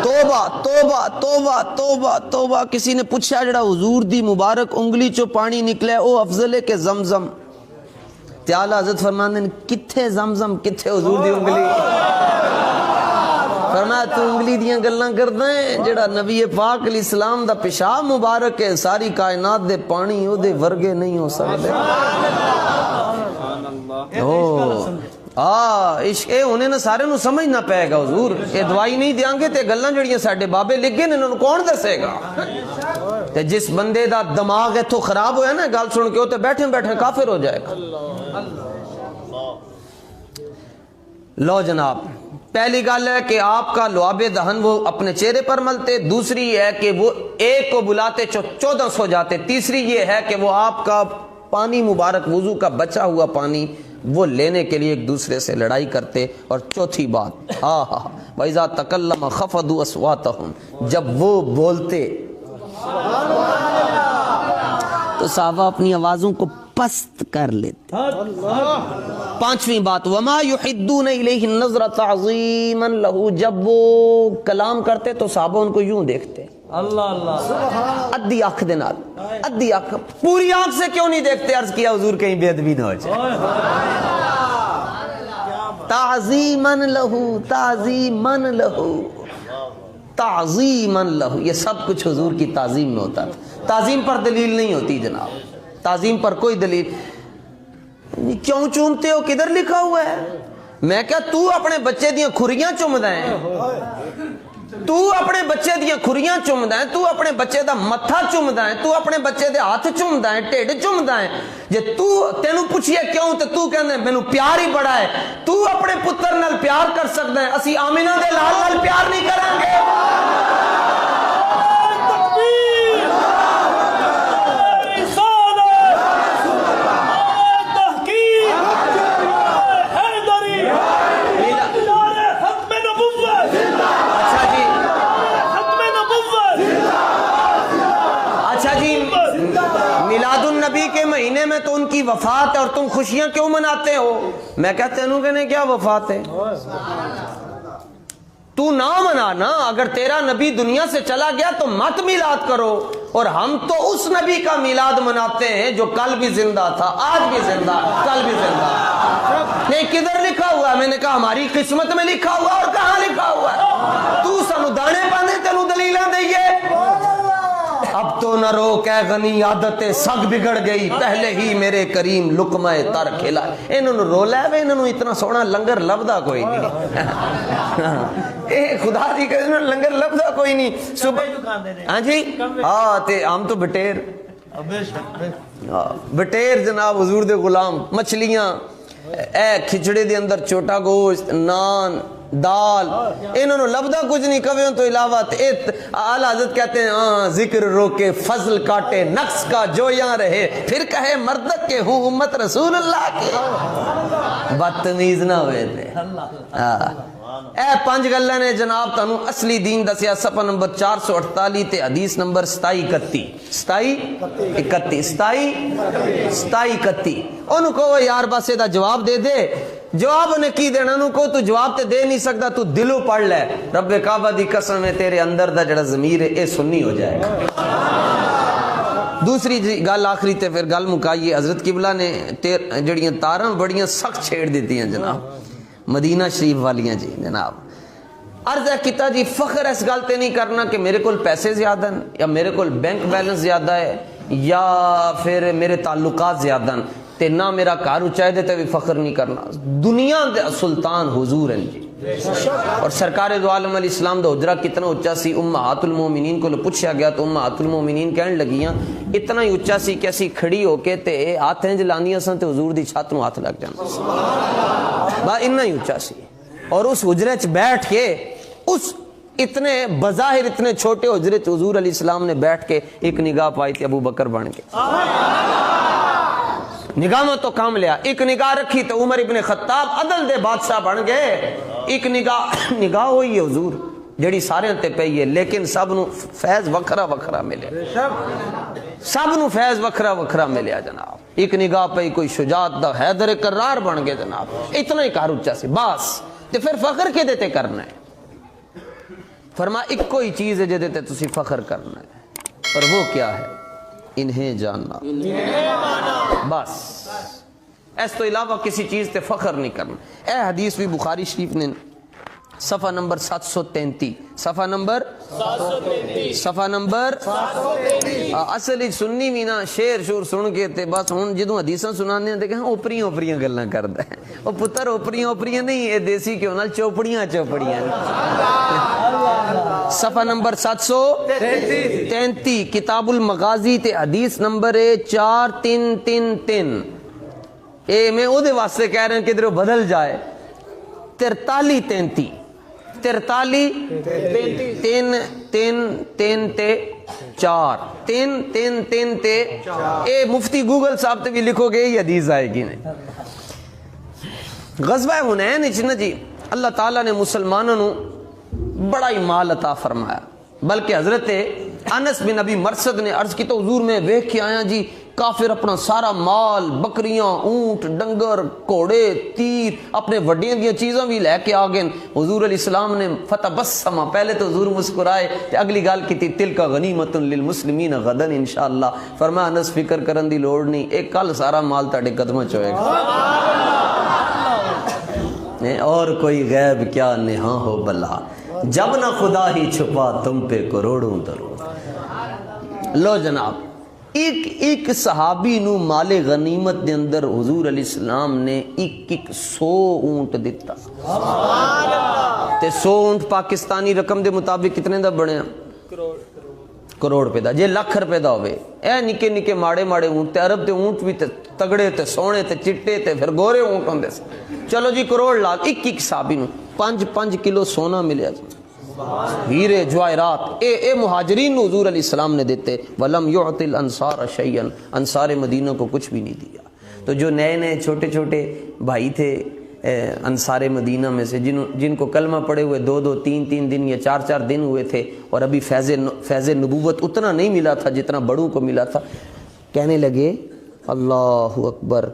توبہ توبہ توبہ توبہ توبہ کسی نے پوچھا جڑا حضور دی مبارک انگلی چو پانی نکلے او افضل ہے کہ زمزم تے اعلیٰ حضرت فرماندے ہیں کتھے زمزم کتھے حضور دی انگلی فرمایا تو انگلی دیاں گلاں کردا ہے جڑا نبی پاک علیہ السلام دا پیشاب مبارک ہے ساری کائنات دے پانی او دے ورگے نہیں ہو سکتے عشق انہیں نہ سارے نو سمجھنا پائے گا حضور یہ دوائی نہیں دیاں گے تے گلاں جڑیاں ساڈے بابے لکھ گئے انہاں نوں کون دسے گا تے جس بندے دا دماغ ایتھوں خراب ہویا نا گل سن کے او تے بیٹھے بیٹھے کافر ہو جائے گا لو جناب پہلی گل ہے کہ آپ کا لعاب دہن وہ اپنے چہرے پر ملتے دوسری ہے کہ وہ ایک کو بلاتے 1400 جاتے تیسری یہ ہے کہ وہ آپ کا پانی مبارک وضو کا بچا ہوا پانی وہ لینے کے لیے ایک دوسرے سے لڑائی کرتے اور چوتھی بات وَإِذَا تَكَلَّمَ خَفَضُوا أَصْوَاتَهُمْ جب وہ بولتے تو صحابہ اپنی آوازوں کو پست کر لیتے پانچویں بات وَمَا يُحِدُّونَ إِلَيْهِ النَّظْرَ تَعْظِيمًا لَهُ جب وہ کلام کرتے تو صحابہ ان کو یوں دیکھتے اللہ اللہ ادھی آنکھ دے نال ادھی آنکھ پوری آنکھ سے کیوں نہیں دیکھتے عرض کیا حضور کہیں بے ادبی نہ ہو جائے تعظیماً لہو تعظیماً لہو تعظیماً لہو یہ سب کچھ حضور کی تعظیم میں ہوتا ہے تعظیم پر دلیل نہیں ہوتی جناب تعظیم پر کوئی دلیل کیوں چومتے ہو؟ کدھر لکھا ہوا ہے؟ میں کیا تو اپنے بچے دیاں کھریاں چومدا ہے؟ تو اپنے بچے دیاں کھریاں چومدا ہے، تو اپنے بچے دا متھا چومدا ہے، تو اپنے بچے دے ہاتھ چومدا ہے، ٹھڈ چومدا ہے۔ جے تو تینوں پوچھئے کیوں تے تو کہندے مینوں پیار ہی بڑا ہے۔ تو اپنے پتر نال پیار کر سکدا ہے، اسی آمینہ دے لال نال پیار نہیں کریں گے۔ میلاد النبی کے مہینے میں تو ان کی وفات ہے اور تم خوشیاں کیوں مناتے ہو؟ میں کہتے ہیں کہ کیا وفات ہے؟ تو نہ منانا، اگر تیرا نبی دنیا سے چلا گیا تو مت میلاد کرو۔ اور ہم تو اس نبی کا میلاد مناتے ہیں جو کل بھی زندہ تھا، آج بھی زندہ، کل بھی زندہ۔ نہیں کدھر لکھا ہوا ہے؟ میں نے کہا ہماری قسمت میں لکھا ہوا، اور کہاں لکھا ہوا ہے؟ تو سانو دانے پانے تینوں دلیلاں دئیے۔ اب تو نہ رو کہ غنی عادت سگ بگڑ گئی، پہلے ہی میرے کریم لقمہ تر کھلا۔ انہوں نے رو لے وے، انہوں نے اتنا سونا لنگر لبدا کوئی نہیں۔ اے خدا دی قسم لنگر لبدا کوئی نہیں۔ صبح ہاں جی ہاں تے ہم تو بٹیر بٹیر جناب حضور دے غلام، مچھلیاں، اے کھچڑے دے اندر چھوٹا گوشت، نان، دال، انہوں نے لبدا کچھ نہیں، کویوں تو علاوہ اعلی حضرت کہتے ہیں ہاں ذکر روکے فضل کاٹے نقص کا جو یہاں رہے، پھر کہے مردک کے ہوں امت رسول اللہ کے۔ بدتمیز نہ ہوئے تھے۔ اے پانچ گلہ نے جناب تانوں اصلی دین دسیا۔ صفحہ نمبر 448 تے حدیث نمبر 2731 انہوں کو یار بس دا جواب دے دے۔ جواب انہیں کی دینا، انہوں کو تو جواب تے دے نہیں سکتا، تو دلوں پڑھ لے رب کعبہ دی قسم ہے تیرے اندر دا جڑا ضمیر ہے اے سنی ہو جائے گا۔ دوسری گل آخری تے پھر گل مکائیے۔ حضرت قبلہ نے جڑیاں تاراں بڑیاں سخت چھیڑ دیتی ہیں جناب، مدینہ شریف والیاں جی جناب۔ عرض ہے کتا جی فخر اس گل تے نہیں کرنا کہ میرے کول پیسے زیادہ ہیں، یا میرے کول بینک بیلنس زیادہ ہے، یا پھر میرے تعلقات زیادہ ہیں، تے نہ میرا کار اونچائی دے تے بھی فخر نہیں کرنا۔ دنیا دے سلطان حضور ہیں جی، اور سرکار دو عالم علیہ السلام دا حجرہ کتنا اونچا سی؟ امہات المومنین کو پوچھا گیا تو امہات المومنین کہنے لگیاں اتنا ہی اونچا سی کہ اسی کھڑی ہو کے تے ہاتھ ہیں جلاندیاں سن تے حضور دی چھت نوں ہاتھ لگ جاندا سی، بس اتنا ہی اونچا سی۔ اور اس حجرے چ بیٹھ کے، اس اتنے بظاہر اتنے چھوٹے حجرے چ حضور علیہ السلام نے بیٹھ کے ایک نگاہ پائی تھی ابو بکر بن کے، نگاہ میں تو کام لیا، ایک نگاہ رکھی تو عمر ابن خطاب عدل دے بادشاہ بن گئے۔ ایک نگاہ ہوئی ہے حضور جڑی سارے تے پئی ہے، لیکن سب نو فیض وکھرا وکھرا ملے، سب نو فیض وکھرا وکھرا ملیا جناب۔ ایک نگاہ پئی کوئی شجاعت دا حیدر کرار بن گئے جناب، اتنا ہی کار اونچا سی بس۔ تے پھر فخر کے دیتے کرنا ہے؟ فرما ایک کوئی چیز ہے جدے تے تسی فخر کرنا ہے، اور وہ کیا ہے؟ انہیں جاننا، بس اس تو علاوہ کسی چیز تے فخر نہیں کرنا۔ اے حدیث بھی بخاری شریف نے صفحہ نمبر 733 صفحہ نمبر اصل سننی بھی نا شیر شور سن کے تے بس ہن جدوں حدیثاں سنانے تے کہ اوپریاں اوپریاں گلاں کردا ہے او پتر، اوپریاں اوپریاں نہیں، اے دیسی کیوں نال چوپڑیاں صفحہ نمبر 733 کتاب المغازی تے حدیث نمبر 4333۔ اے میں او دے واسطے کہہ رہا ہوں کہ ادھر بدل جائے۔ 4333 43 3 3 3 تے 4 3 3 3 تے اے مفتی گوگل صاحب تے بھی لکھو گے یہ حدیث آئے گی نہیں۔ غزوہ حنین وچ نا جی اللہ تعالیٰ نے مسلمانوں نو بڑا ہی مال عطا فرمایا، بلکہ حضرت انس بن ابی مرثد نے عرض کی تو حضور میں دیکھ کے آیا جی کافر اپنا سارا مال، بکریاں، اونٹ، ڈنگر، گھوڑے، تیر، اپنے وڈیاں دیاں چیزاں بھی لے کے آگئے۔ حضور علیہ السلام نے فتبسما، پہلے تو حضور مسکرائے تے اگلی گال کی تھی تلک غنیمت للمسلمین غدن انشاءاللہ۔ فرمایا انس فکر کرن دی لوڑ نہیں، ایک کل سارا مال تاڑے قدمہ چوئے گا، اور کوئی غیب کیا نہاں ہو بلا، جب نہ خدا ہی چھپا تم پہ کروڑوں درود۔ لو جناب ایک صحابی نو مال غنیمت دے اندر حضور علیہ السلام نے 100 اونٹ دیتا تے 100 اونٹ پاکستانی رقم دے مطابق کتنے دا بنے؟ کروڑ روپے دا. جے لاکھ روپے دا ہوئے اے نکے نکے ماڑے ماڑے اونٹ تے عرب دے اونٹ بھی تے تگڑے تے سونے تے چٹے تے پھر گورے اونٹ ہوندے سے. چلو جی کروڑ لاکھ ایک صحابی نو 5 کلو سونا ملیا جی, ہیرے جواہرات اے مہاجرین نو حضور علیہ السلام نے دیتے. ولم یعط الانصار شیئا, انصار مدینہ کو کچھ بھی نہیں دیا. تو جو نئے نئے چھوٹے چھوٹے بھائی تھے انصار مدینہ میں سے جن کو کلمہ پڑے ہوئے 2 3 دن یا 4 دن ہوئے تھے اور ابھی فیض نبوت اتنا نہیں ملا تھا جتنا بڑوں کو ملا تھا, کہنے لگے اللہ اکبر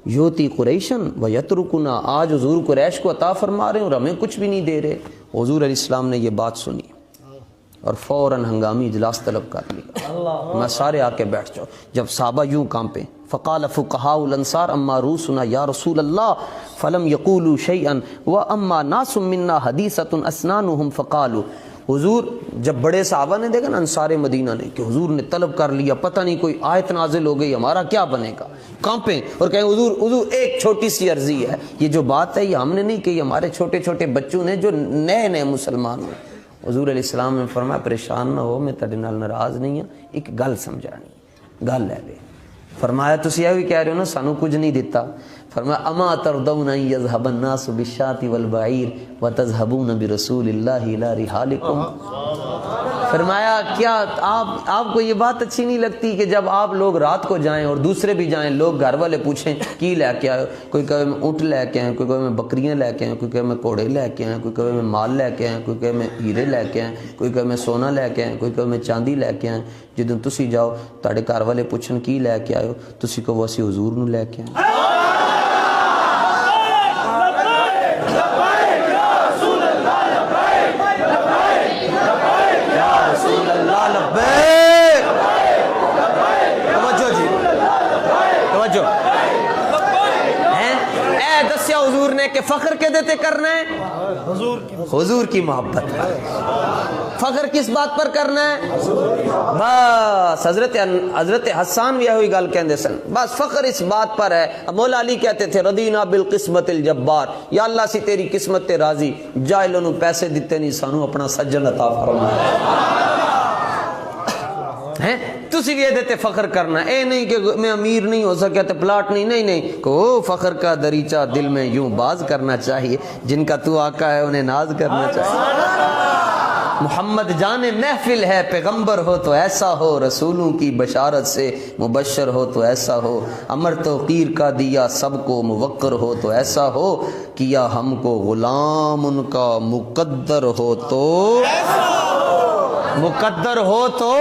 یوتی قریشن و یترکنا, آج حضور قریش کو عطا فرما رہے ہیں اور ہمیں کچھ بھی نہیں دے رہے. حضور علیہ السلام نے یہ بات سنی اور فوراً ہنگامی اجلاس طلب کر لیا, میں سارے آ کے بیٹھ جاؤ. جب صحابہ یوں کانپے, فقال فقہاء الانصار اما روسنا یا رسول اللہ فلم یقولوا شیئا واما ناس منا حدیثۃ اسنانهم فقالوا. حضور جب بڑے صحابہ نے دیکھا نا انصار مدینہ نے کہ حضور نے طلب کر لیا, پتہ نہیں کوئی آیت نازل ہو گئی, ہمارا کیا بنے گا, کانپیں اور کہیں حضور ایک چھوٹی سی عرضی ہے. یہ جو بات ہے یہ ہم نے نہیں کہی, ہمارے چھوٹے چھوٹے بچوں نے جو نئے مسلمان ہوئے. حضور علیہ السلام نے فرمایا پریشان نہ ہو, میں تیرے نال ناراض نہیں ہوں, ایک گل سمجھانی گل لے لے. فرمایا تسی یہ بھی کہہ رہے ہو نا سانو کچھ نہیں دیتا. فرمایا اما ترضون ان يذهب الناس بالشاة والبعير وتذهبون برسول الله الى رحالكم. فرمایا کیا آپ کو یہ بات اچھی نہیں لگتی کہ جب آپ لوگ رات کو جائیں اور دوسرے بھی جائیں, لوگ گھر والے پوچھیں کی لے کے آئے, کوئی کہے میں اونٹ لے کے آئے, کوئی کہے میں بکریاں لے کے آئے, کوئی کہے میں کوڑے لے کے آئے, کوئی کہے میں مال لے کے آئے, کوئی کہے میں ہیرے لے کے آئے, کوئی کہے میں سونا لے کے آئے, کوئی کہے میں چاندی لے کے آئے. جدوں تسی جاؤ تاڑے گھر والے پوچھن کی لے کے آئے ہو, تسی کہو اسی حضور نو لے کے آئے. حضور نے کہ فخر کے دیتے کرنا ہے حضور کی محبت پر. فخر کس بات پر کرنا ہے؟ بس حضرت حسان بھی ہوئی گل کہندے سن, بس فخر اس بات پر ہے. مولا علی کہتے تھے رضینا بالقسمت الجبار, یا اللہ سی تیری قسمت تے راضی, جاہلوں نو پیسے دیتے نہیں, سانو اپنا سجن عطا فرما ہے. تسی بھی یہ دیتے فخر کرنا, اے نہیں کہ میں امیر نہیں ہو سکیا تو پلاٹ نہیں, کو فخر کا دریچہ دل میں یوں باز کرنا چاہیے, جن کا تو آقا ہے انہیں ناز کرنا چاہیے. محمد جان محفل ہے, پیغمبر ہو تو ایسا ہو, رسولوں کی بشارت سے مبشر ہو تو ایسا ہو, امر توقیر کا دیا سب کو, موقر ہو تو ایسا ہو, کیا ہم کو غلام ان کا, مقدر ہو تو مقدر ہو تو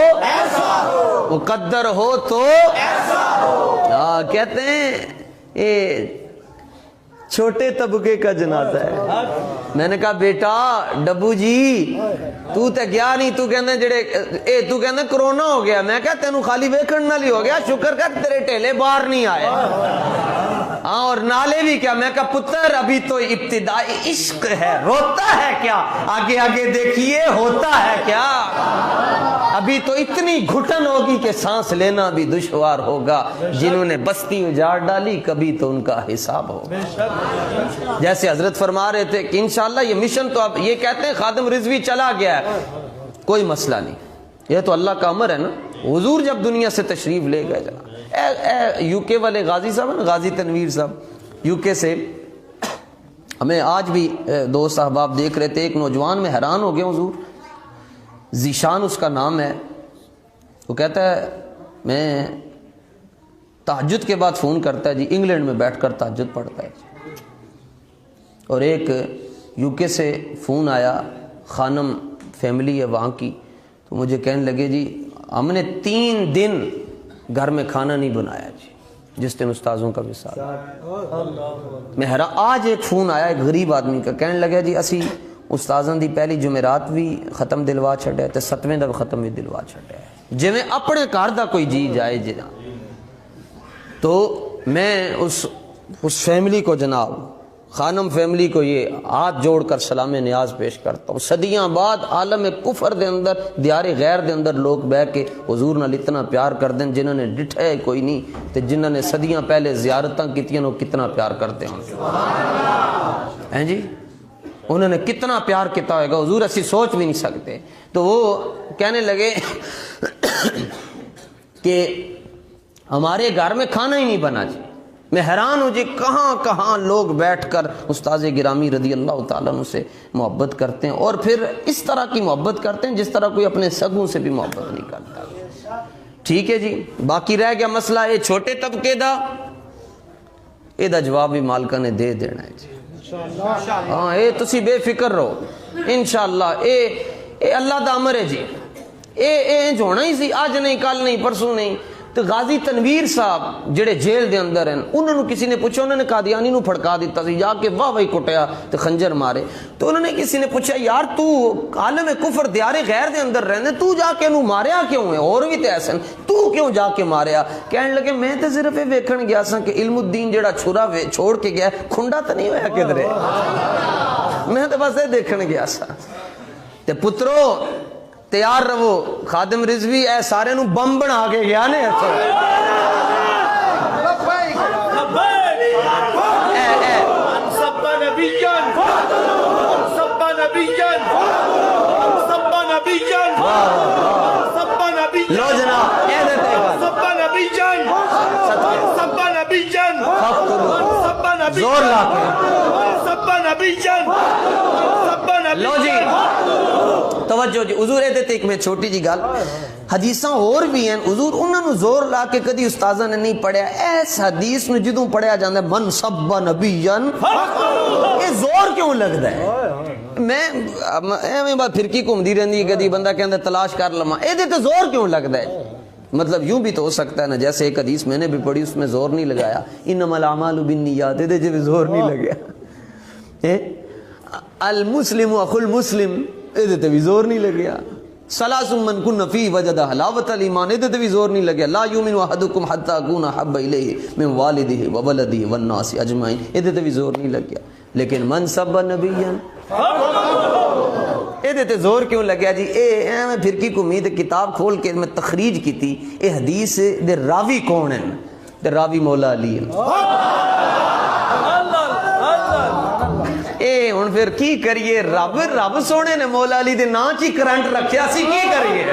مقدر ہو تو کہتے ہیں یہ چھوٹے طبقے کا جنازہ ہے. میں نے کہا بیٹا ڈبو جی تو تے گیا نہیں, تو کہندے کرونا ہو گیا. میں کہا تینوں خالی ویکھن نال ہی ہو گیا, شکر کر تیرے ٹھیلے باہر نہیں آئے. ہاں اور نالے بھی کیا. میں کہا پتر ابھی تو ابتدائی عشق ہے, روتا ہے کیا, آگے آگے دیکھیے ہوتا ہے کیا. ابھی تو اتنی گھٹن ہوگی کہ سانس لینا بھی دشوار ہوگا. جنہوں نے بستی اجاڑ ڈالی کبھی تو ان کا حساب ہوگا. جیسے حضرت فرما رہے تھے کہ انشاءاللہ یہ مشن تو اب یہ کہتے ہیں خادم رضوی چلا گیا ہے, کوئی مسئلہ نہیں, یہ تو اللہ کا امر ہے نا. حضور جب دنیا سے تشریف لے گئے, اے یو کے والے غازی صاحب ہیں, غازی تنویر صاحب یو کے سے, ہمیں آج بھی دوست احباب دیکھ رہے تھے, ایک نوجوان میں حیران ہو گئے حضور, ذیشان اس کا نام ہے. وہ کہتا ہے میں تہجد کے بعد فون کرتا ہے جی, انگلینڈ میں بیٹھ کر تہجد پڑھتا ہے. اور ایک یو کے سے فون آیا, خانم فیملی ہے وہاں کی, تو مجھے کہنے لگے جی ہم نے 3 دن گھر میں کھانا نہیں بنایا جی, جس دن استاذوں کا وصال. میں آج ایک فون آیا ایک غریب آدمی کا, کہنے لگا جی اسی استاذاں دی پہلی جمعرات بھی ختم دلوا چھڑے تے 7ویں دا ختم بھی دلوا چھڑے, جی میں اپنے گھر دا کوئی جی جائے جی. تو میں اس فیملی کو جناب خانم فیملی کو یہ ہاتھ جوڑ کر سلام نیاز پیش کرتا ہوں. صدیاں بعد عالم کفر دے اندر دیار غیر دے اندر لوگ بہ کے حضور نال اتنا پیار کر دیں جنہوں نے ڈٹھا ہے کوئی نہیں تے جنہوں نے صدیاں پہلے زیارتاں کیتیاں وہ کتنا پیار کرتے ہیں جی. انہوں نے کتنا پیار کیتا ہوئے گا حضور اسی سوچ بھی نہیں سکتے. تو وہ کہنے لگے کہ ہمارے گھر میں کھانا ہی نہیں بنا جی. میں حیران ہوں جی کہاں کہاں لوگ بیٹھ کر استاذ گرامی رضی اللہ تعالیٰ عنہ سے محبت کرتے ہیں اور پھر اس طرح کی محبت کرتے ہیں جس طرح کوئی اپنے سگوں سے بھی محبت نہیں کرتا. ٹھیک ہے جی. باقی رہ گیا مسئلہ یہ چھوٹے طبقے دا, یہ جواب بھی مالکہ نے دے دینا ہے جی. ہاں اے تسی بے فکر رہو انشاءاللہ. اے اللہ دا امر ہے جی. اے ہونا ہی سی, آج نہیں کل نہیں پرسوں نہیں. تو غازی تنویر صاحب جڑے جیل دے اندر ہیں انہوں نے کسی نے پوچھا, انہوں نے قادیانی نو پھڑکا دیتا سی جا کے واہ واہی کٹیا تو خنجر مارے. تو انہوں نے کسی نے پوچھا یار تو عالم کفر دیار غیر دے اندر رہنے تو جا کے انہوں ماریا کیوں ہے, اور بھی تے ایسے تو کیوں جا کے ماریا؟ کہنے لگے میں تے صرف یہ ویکھن گیا سا کہ علم الدین جڑا چھرا چھوڑ کے گیا کھنڈا تو نہیں ہویا کدھرے, میں تو بس یہ دیکھن گیا سا. تے پترو تیار رہو, خادم رضوی اے سارے نو بم بنا کے گیا نے. لو جناب زور لا کے لو جی توجہ جی. حضور اے دیتے ایک میں چھوٹی جی گل حدیثاں اور بھی ہیں, حضور انہوں نے زور لا کے کدی استاذہ نے نہیں پڑھیا. ایس حدیث میں جدوں پڑھیا جاندہ ہے من سب نبیًا, یہ زور کیوں لگتا ہے؟ میں بات پھرکی گھومدی رہندی کدی بندہ کہندا تلاش کر لواں, اے دیتے زور کیوں لگتا ہے؟ مطلب یوں بھی تو ہو سکتا ہے نا, جیسے ایک حدیث میں نے بھی پڑھی اس میں زور نہیں لگایا انما الاعمال بالنیات, دے جے زور نہیں لگیا. المسلم اخو المسلم, ادھے بھی زور نہیں لگیا. ثلاث من کن فی وجد حلاوت الایمان, ادھے بھی زور نہیں لگیا. لا یؤمن احدکم حتی اکون احب الیہ من والدہ وولدہ والناس اجمعین, ادھے بھی زور نہیں لگیا. لیکن من سب نبیًا, ادھے تے زور کیوں لگیا جی؟ میں پھرکی کو امید کتاب کھول کے میں تخریج کی تھی, اے حدیث دے راوی کون ہیں؟ دے راوی مولا علی ہیں. اے ہن پھر کی کریے, رب سونے نے مولا علی دے نام چی کرنٹ رکھیا سی, کی کریے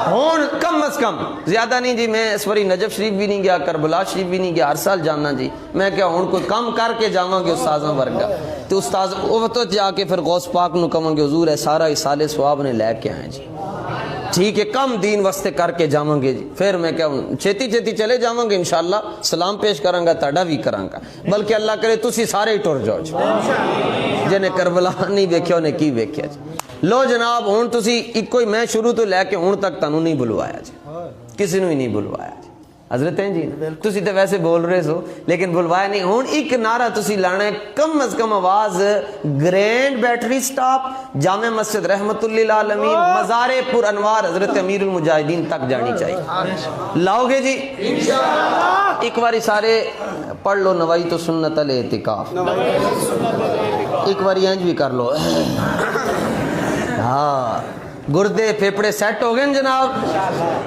ہن؟ کم از کم زیادہ نہیں جی. میں اس واری نجف شریف بھی نہیں گیا, کربلا شریف بھی نہیں گیا, ہر سال جانا جی. میں کیا ہن کوئی کم کر کے جاواں گے استاذاں ورگا, تو استاذ او تو جا کے پھر غوث پاک نو کہاں گے حضور ہے سارا اصالے ثواب نے لے کے آئے جی. ٹھیک ہے, کم دین واسطے کر کے جاواں گے جی. پھر میں کیا چھتی چھتی چلے جاواں گے انشاءاللہ, سلام پیش کراں گا, تہاڈا بھی کراں گا, بلکہ اللہ کرے تسی سارے ہی ٹر جاؤ جی. جنہیں کربلا نہیں ویکھیا انہیں کی ویکھیا جی. لو جناب ہن تسی ایک میں شروع تو لے کے ہن تک تانوں نہیں بلوایا جی, کسی نے ہی نہیں بلوایا جی. حضرت ہیں جی تسی تے ویسے بول رہے سو لیکن بلوایا نہیں. ہن ایک نعرہ تسی لانا ہے, کم از کم آواز grand battery stop Jama Masjid رحمت للعالمین مزار پر انوار حضرت امیر المجاہدین تک جانی چاہیے. لاؤ گے جی انشاءاللہ؟ ایک باری سارے پڑھ لو نوائی تو سنت الاعتکاف, ایک باری انج بھی کر لو. ہاں گردے پھیپڑے سیٹ ہو گئے جناب.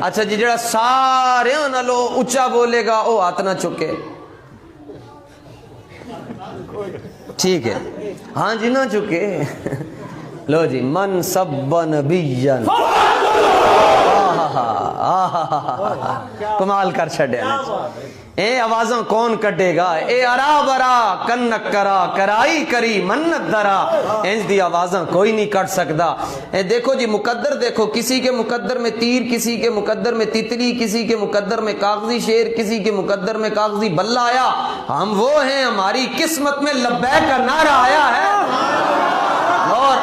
اچھا جی, جڑا سارے نالو اچھا بولے گا او ہاتھ نہ چکے, ٹھیک ہے؟ ہاں جی نہ چکے. لو جی من سب نبیًا, کمال کر چھڑے. اے آوازاں کون کٹے گا, اے ارا برا کنک کرا کرائی کری منت درا, انج دی آوازاں کوئی نہیں کٹ سکتا. اے دیکھو جی مقدر دیکھو, کسی کے مقدر میں تیر, کسی کے مقدر میں تتلی, کسی کے مقدر میں کاغذی شیر, کسی کے مقدر میں کاغذی بلہ آیا. ہم وہ ہیں ہماری قسمت میں لبیک کا نعرہ آیا ہے, اور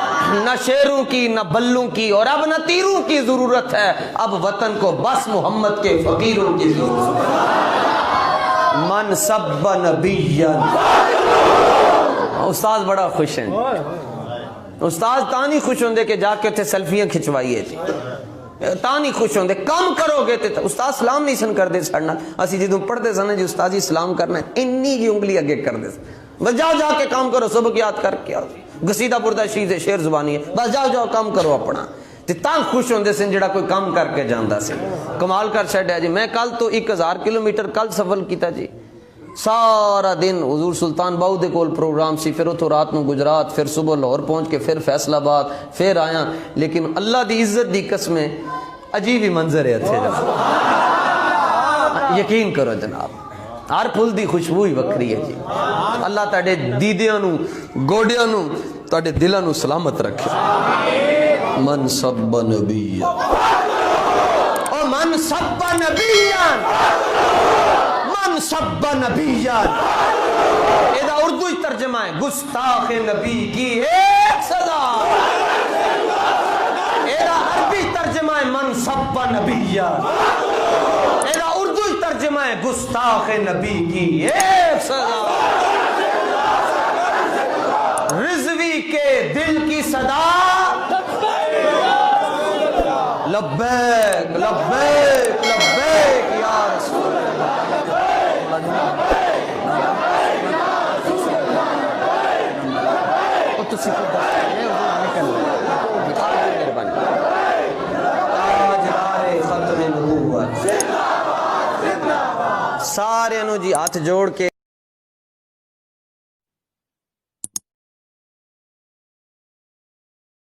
نہ شیروں کی نہ بلوں کی اور اب نہ تیروں کی ضرورت ہے, اب وطن کو بس محمد کے فقیروں کی ضرورت ہے. من سب نبیًا. استاد بڑا خوش ہیں, استاد تانی خوش ہوندے کہ جا کے اتنے سیلفیاں کھچوائیے تھی, تانی خوش ہوندے. کم کرو گے تے استاد سلام نہیں سن کر دے سڑنا. اسی جدوں پڑھتے سن جی استاد جی سلام کرنا ہے, انی جی انگلی اگے کر دے. بس جاؤ جا کے کام کرو، سبق یاد کر کے آؤ، گسیدہ بردہ شیز شعر زبانی ہے، بس جاؤ جاؤ کام کرو اپنا۔ تے تاں خوش ہوندے سن جڑا کوئی کام کر کے جاندا سی۔ کمال کر چھڈیا جی، میں کل تو 1000 کلومیٹر کل سفر کیتا جی، سارا دن حضور سلطان باؤ دے کول پروگرام سی، پھر اتھوں رات نو گجرات، پھر صبح لاہور پہنچ کے پھر فیصل آباد، پھر آیا۔ لیکن اللہ دی عزت دی قسم عجیب ہی منظر ہے اتھے جا، یقین کرو جناب، ہر پھل دی خوشبو ہی وکری ہے جی۔ اللہ تاڑے دیدیاں نو گوڈیاں نو تاڑے دلاں نو سلامت رکھے۔ من سب نبیان او من سب نبیان، من سب نبیان، ایدہ اردو ہی ترجمہ ہے گستاخ نبی کی ایک سزا، ایدہ عربی ترجمہ ہے من سب نبیان، ایدہ اردو ہی ترجمہ ہے گستاخ نبی کی ایک سزا۔ رضوی کے دل کی صدا لبیک لبیک لبیک یا رسول اللہ، او تسی کو دستے ہیں مہربانی تاجدار ختم نبوت، سارے نو جی ہاتھ جوڑ کے